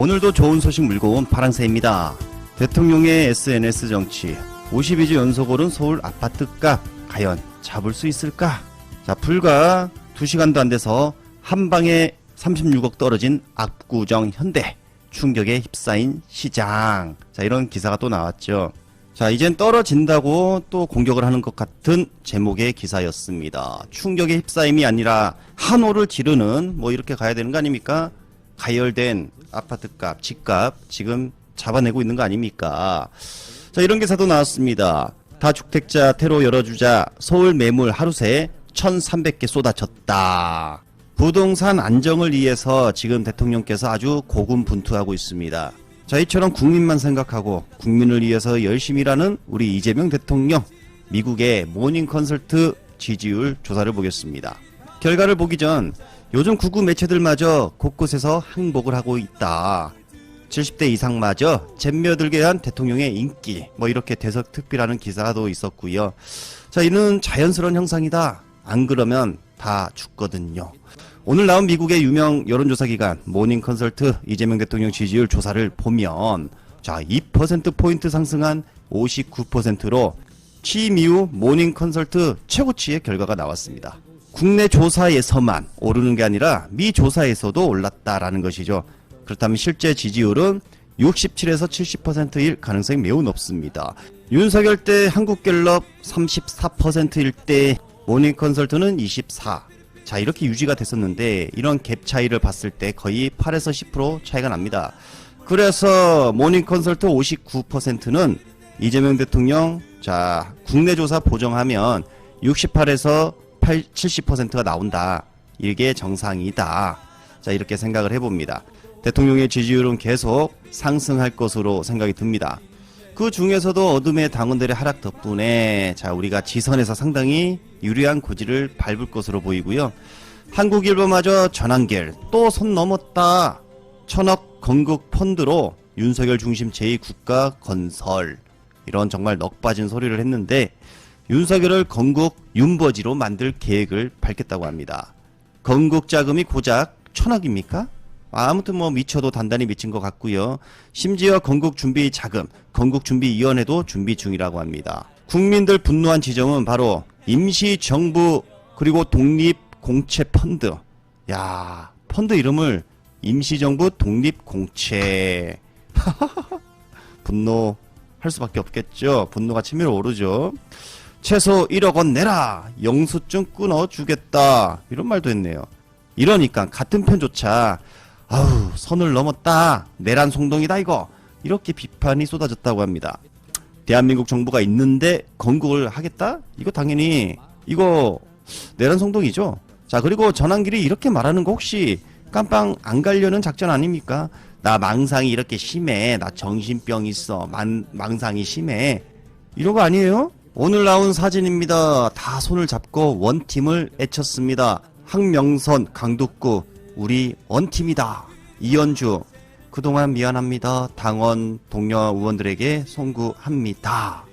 오늘도 좋은 소식 물고 온 파랑새입니다. 대통령의 SNS 정치 52주 연속 오른 서울 아파트값 과연 잡을 수 있을까? 자, 불과 2시간도 안 돼서 한방에 36억 떨어진 압구정 현대 충격에 휩싸인 시장. 자, 이런 기사가 또 나왔죠. 자, 이젠 떨어진다고 또 공격을 하는 것 같은 제목의 기사였습니다. 충격에 휩싸임이 아니라 한호를 지르는 뭐 이렇게 가야 되는 거 아닙니까? 가열된 아파트값, 집값 지금 잡아내고 있는 거 아닙니까? 자, 이런 기사도 나왔습니다. 다주택자 테러 열어주자 서울 매물 하루 새 1300개 쏟아졌다. 부동산 안정을 위해서 지금 대통령께서 아주 고군분투하고 있습니다. 자, 이처럼 국민만 생각하고 국민을 위해서 열심히 일하는 우리 이재명 대통령, 미국의 모닝 컨설트 지지율 조사를 보겠습니다. 결과를 보기 전 요즘 극우 매체들마저 곳곳에서 항복을 하고 있다. 70대 이상마저 잼며들게 한 대통령의 인기, 뭐 이렇게 대서특필하는 기사도 있었고요. 자, 이는 자연스러운 형상이다. 안 그러면 다 죽거든요. 오늘 나온 미국의 유명 여론조사기관 모닝 컨설트 이재명 대통령 지지율 조사를 보면 자, 2%포인트 상승한 59%로 취임 이후 모닝 컨설트 최고치의 결과가 나왔습니다. 국내 조사에서만 오르는 게 아니라 미 조사에서도 올랐다라는 것이죠. 그렇다면 실제 지지율은 67에서 70%일 가능성이 매우 높습니다. 윤석열 때 한국갤럽 34%일 때 모닝 컨설트는 24. 자, 이렇게 유지가 됐었는데 이런 갭 차이를 봤을 때 거의 8에서 10% 차이가 납니다. 그래서 모닝 컨설트 59%는 이재명 대통령, 자, 국내 조사 보정하면 68에서 70%가 나온다. 이게 정상이다. 자, 이렇게 생각을 해봅니다. 대통령의 지지율은 계속 상승할 것으로 생각이 듭니다. 그 중에서도 어둠의 당원들의 하락 덕분에 자, 우리가 지선에서 상당히 유리한 고지를 밟을 것으로 보이고요. 한국일보마저 전환길 또 선 넘었다. 1000억 건국 펀드로 윤석열 중심 제2국가 건설, 이런 정말 넋 빠진 소리를 했는데 윤석열을 건국 윤버지로 만들 계획을 밝혔다고 합니다. 건국 자금이 고작 1000억입니까? 아무튼 뭐 미쳐도 단단히 미친 것 같고요. 심지어 건국 준비 자금, 건국준비위원회도 준비 중이라고 합니다. 국민들 분노한 지점은 바로 임시정부 그리고 독립공채펀드. 야, 펀드 이름을 임시정부 독립공채. 분노할 수밖에 없겠죠. 분노가 치밀어 오르죠. 최소 1억 원 내라. 영수증 끊어주겠다. 이런 말도 했네요. 이러니까 같은 편조차 아우, 선을 넘었다. 내란 송동이다 이거. 이렇게 비판이 쏟아졌다고 합니다. 대한민국 정부가 있는데 건국을 하겠다? 이거 당연히 이거 내란 송동이죠. 자, 그리고 전환길이 이렇게 말하는 거 혹시 깜빵 안 가려는 작전 아닙니까? 나 망상이 이렇게 심해. 나 정신병 있어. 망상이 심해. 이런 거 아니에요? 오늘 나온 사진입니다. 다 손을 잡고 원팀을 외쳤습니다. 황명선, 강덕구 우리 원팀이다. 이현주 그동안 미안합니다. 당원 동료 의원들에게 송구합니다.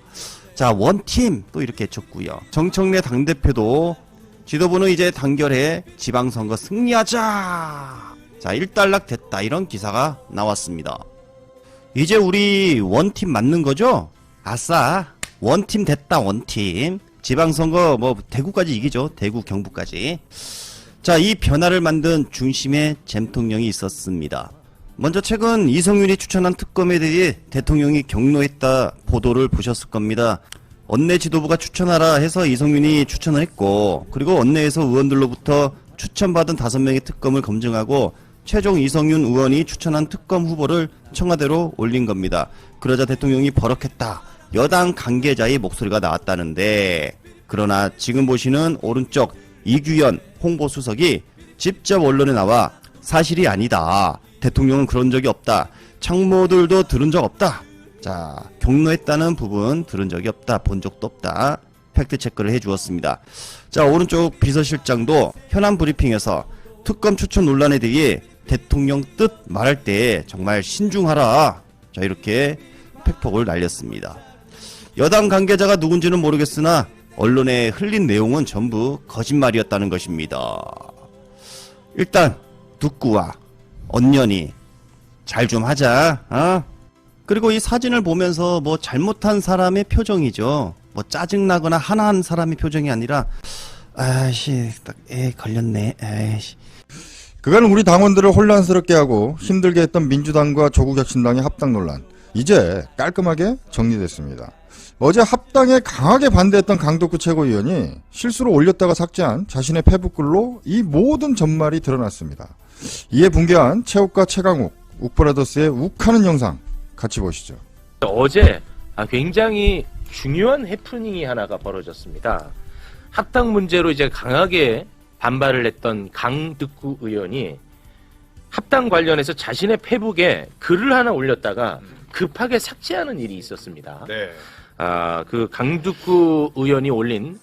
자, 원팀 또 이렇게 외쳤고요. 정청래 당대표도 지도부는 이제 단결해 지방선거 승리하자. 자, 일단락 됐다. 이런 기사가 나왔습니다. 이제 우리 원팀 맞는 거죠? 아싸, 원팀 됐다. 원팀. 지방선거 뭐 대구까지 이기죠. 대구 경북까지. 자, 이 변화를 만든 중심에 잼통령이 있었습니다. 먼저 최근 이성윤이 추천한 특검에 대해 대통령이 격노했다 보도를 보셨을 겁니다. 원내 지도부가 추천하라 해서 이성윤이 추천을 했고, 그리고 원내에서 의원들로부터 추천받은 5명의 특검을 검증하고 최종 이성윤 의원이 추천한 특검 후보를 청와대로 올린 겁니다. 그러자 대통령이 버럭했다. 여당 관계자의 목소리가 나왔다는데, 그러나 지금 보시는 오른쪽 이규현 홍보수석이 직접 언론에 나와 사실이 아니다. 대통령은 그런 적이 없다. 참모들도 들은 적 없다. 자, 격노했다는 부분 들은 적이 없다. 본 적도 없다. 팩트체크를 해주었습니다. 자, 오른쪽 비서실장도 현안 브리핑에서 특검 추천 논란에 대해 대통령 뜻 말할 때 정말 신중하라. 자, 이렇게 팩폭을 날렸습니다. 여당 관계자가 누군지는 모르겠으나 언론에 흘린 내용은 전부 거짓말이었다는 것입니다. 일단 둑구와 언년이 잘 좀 하자. 그리고 이 사진을 보면서 뭐 잘못한 사람의 표정이죠. 뭐 짜증나거나 한한 사람의 표정이 아니라 아이씨 걸렸네. 아이씨. 그간은 우리 당원들을 혼란스럽게 하고 힘들게 했던 민주당과 조국혁신당의 합당 논란, 이제 깔끔하게 정리됐습니다. 어제 합당에 강하게 반대했던 강덕구 최고위원이 실수로 올렸다가 삭제한 자신의 페북글로 이 모든 전말이 드러났습니다. 이에 붕괴한 최욱과 최강욱, 욱브라더스의 욱하는 영상 같이 보시죠. 어제 굉장히 중요한 해프닝이 하나가 벌어졌습니다. 합당 문제로 이제 강하게 반발을 했던 강덕구 의원이 합당 관련해서 자신의 페북에 글을 하나 올렸다가 급하게 삭제하는 일이 있었습니다. 네. 그 강덕구 의원이 올린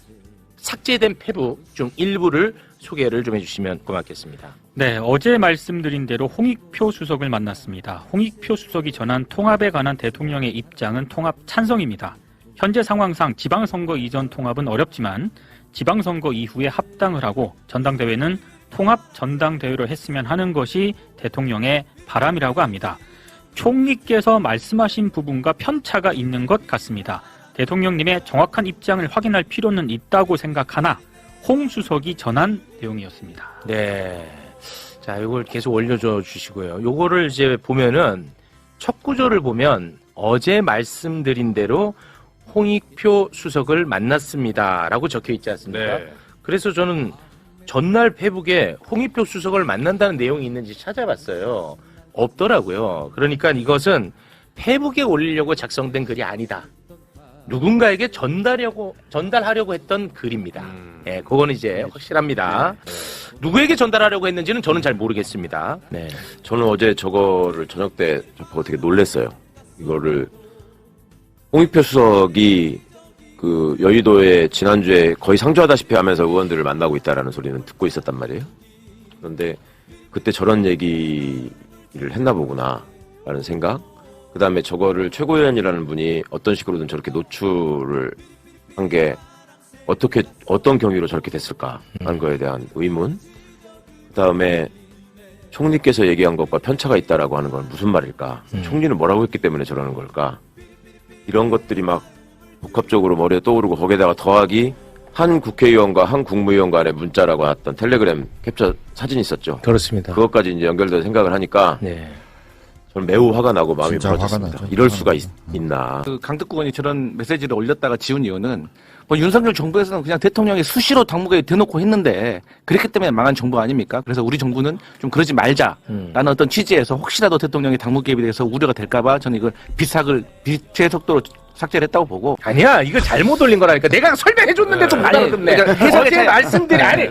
삭제된 페북 중 일부를 소개를 좀 해주시면 고맙겠습니다. 네, 어제 말씀드린 대로 홍익표 수석을 만났습니다. 홍익표 수석이 전한 통합에 관한 대통령의 입장은 통합 찬성입니다. 현재 상황상 지방선거 이전 통합은 어렵지만 지방선거 이후에 합당을 하고 전당대회는 통합 전당대회로 했으면 하는 것이 대통령의 바람이라고 합니다. 총리께서 말씀하신 부분과 편차가 있는 것 같습니다. 대통령님의 정확한 입장을 확인할 필요는 있다고 생각하나 홍 수석이 전한 내용이었습니다. 네. 자, 이걸 계속 올려줘 주시고요. 요거를 이제 보면은 첫 구조를 보면 어제 말씀드린 대로 홍익표 수석을 만났습니다라고 적혀 있지 않습니까? 네. 그래서 저는 전날 페북에 홍익표 수석을 만난다는 내용이 있는지 찾아봤어요. 없더라고요. 그러니까 이것은 페북에 올리려고 작성된 글이 아니다. 누군가에게 전달하려고 했던 글입니다. 네, 그거는 이제 확실합니다. 누구에게 전달하려고 했는지는 저는 잘 모르겠습니다. 네. 저는 어제 저거를 저녁 때 접하고 되게 놀랐어요. 이거를 홍익표 수석이 그 여의도에 지난주에 거의 상주하다시피 하면서 의원들을 만나고 있다라는 소리는 듣고 있었단 말이에요. 그런데 그때 저런 얘기를 했나 보구나 라는 생각. 그 다음에 저거를 최고위원이라는 분이 어떤 식으로든 저렇게 노출을 한 게 어떤 경위로 저렇게 됐을까 하는 거에 대한 의문. 그 다음에 총리께서 얘기한 것과 편차가 있다라고 하는 건 무슨 말일까? 총리는 뭐라고 했기 때문에 저러는 걸까? 이런 것들이 막 복합적으로 머리에 떠오르고 거기에다가 더하기 한 국회의원과 한 국무위원 간의 문자라고 했던 텔레그램 캡처 사진이 있었죠. 그렇습니다. 그것까지 이제 연결돼서 생각을 하니까 네. 저는 매우 화가 나고 마음이 진짜 화가 부러졌습니다. 나죠. 이럴 수가 있나. 그 강덕구 의원이 저런 메시지를 올렸다가 지운 이유는 뭐 윤석열 정부에서는 그냥 대통령이 수시로 당무개에 대놓고 했는데 그랬기 때문에 망한 정부 아닙니까? 그래서 우리 정부는 좀 그러지 말자라는 어떤 취지에서 혹시라도 대통령이 당무 개입에 대해서 우려가 될까봐 저는 이걸 빛의 속도로 삭제를 했다고 보고. 아니야, 이거 잘못 올린 거라니까. 내가 설명해줬는데도 못 알아듣네. 어제 말씀드린, 아니,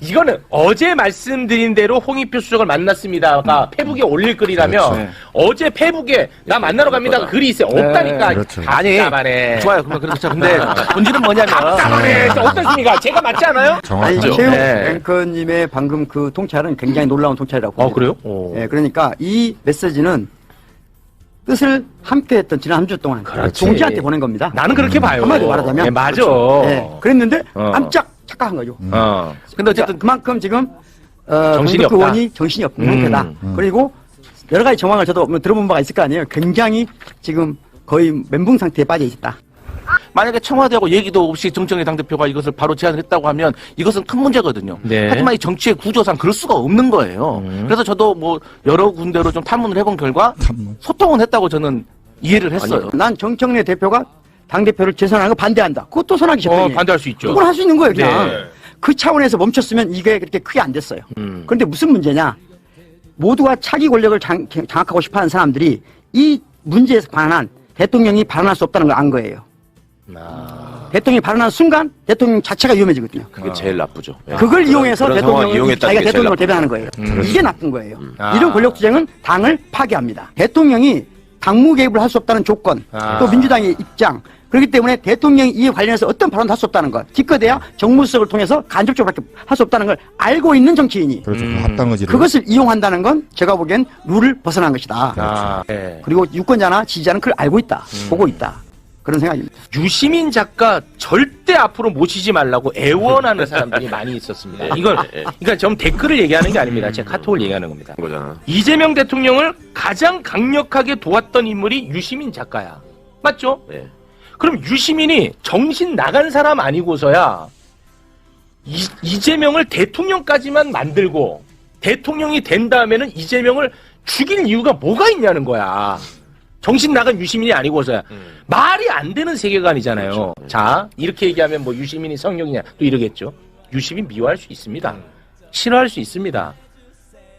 이거는 어제 말씀드린 대로 홍익표 수석을 만났습니다가 페북에 올릴 글이라면 그렇죠. 어제 페북에 나 만나러 갑니다 글이 있어요. 없다니까. 그렇죠. 아니, 답답하네. 좋아요. 그러면 그렇죠. 근데 본질은 뭐냐면. 답답하네. 어떻습니까? 제가 맞지 않아요? 정확하죠. 아니, 최욱 네. 앵커님의 방금 그 통찰은 굉장히 놀라운 통찰이라고 봅니다. 그래요? 오. 예, 그러니까 이 메시지는 뜻을 함께 했던 지난 한 주 동안 그렇지. 동지한테 보낸 겁니다. 나는 그렇게 봐요. 한마디로 말하자면. 네, 맞아. 예, 그랬는데 어. 깜짝 착각한 거죠. 근데 어쨌든 그만큼 지금 정신이 강덕구 없다. 의원이 정신이 없는 상태다. 그리고 여러 가지 정황을 저도 들어본 바가 있을 거 아니에요. 굉장히 지금 거의 멘붕 상태에 빠져 있다. 만약에 청와대하고 얘기도 없이 정청래 당대표가 이것을 바로 제안을 했다고 하면 이것은 큰 문제거든요. 네. 하지만 이 정치의 구조상 그럴 수가 없는 거예요. 그래서 저도 뭐 여러 군데로 좀 탐문을 해본 결과 소통은 했다고 저는 이해를 했어요. 난 정청래 대표가 당대표를 재선하는 거 반대한다. 그것도 선하기 쉽죠. 반대할 수 있죠. 그걸 할 수 있는 거예요, 그냥. 네. 그 차원에서 멈췄으면 이게 그렇게 크게 안 됐어요. 그런데 무슨 문제냐? 모두가 차기 권력을 장악하고 싶어 하는 사람들이 이 문제에 관한 대통령이 발언할 수 없다는 걸 안 거예요. 대통령이 발언하는 순간 대통령 자체가 위험해지거든요. 그게 제일 나쁘죠. 예. 그걸 이용해서 그런 상황을 대통령이 이용했다는 자기가 게 제일 대통령을 나쁘죠. 대변하는 거예요. 이게 나쁜 거예요. 아. 이런 권력투쟁은 당을 파괴합니다. 대통령이 당무 개입을 할 수 없다는 조건, 아. 또 민주당의 입장, 그렇기 때문에 대통령이 이에 관련해서 어떤 발언도 할 수 없다는 것, 기껏해야 정무수석을 통해서 간접적으로 할 수 없다는 걸 알고 있는 정치인이 그렇죠. 그 합당 의지를. 그것을 이용한다는 건 제가 보기엔 룰을 벗어난 것이다. 아, 네. 그리고 유권자나 지지자는 그걸 알고 있다, 보고 있다. 그런 생각입니다. 유시민 작가 절대 앞으로 모시지 말라고 애원하는 사람들이 많이 있었습니다. 이걸 그러니까 좀 댓글을 얘기하는 게 아닙니다. 제가 카톡을 얘기하는 겁니다. 거잖아. 이재명 대통령을 가장 강력하게 도왔던 인물이 유시민 작가야. 맞죠? 네. 그럼 유시민이 정신 나간 사람 아니고서야 이재명을 대통령까지만 만들고 대통령이 된 다음에는 이재명을 죽일 이유가 뭐가 있냐는 거야. 정신 나간 유시민이 아니고서야. 말이 안 되는 세계관이잖아요. 그렇죠. 자, 이렇게 얘기하면 뭐 유시민이 성령이냐 또 이러겠죠. 유시민 미워할 수 있습니다. 싫어할 수 있습니다.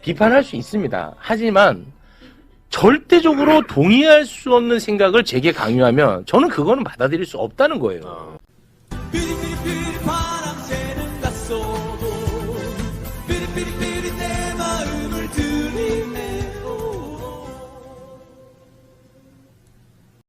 비판할 수 있습니다. 하지만 절대적으로 동의할 수 없는 생각을 제게 강요하면 저는 그거는 받아들일 수 없다는 거예요.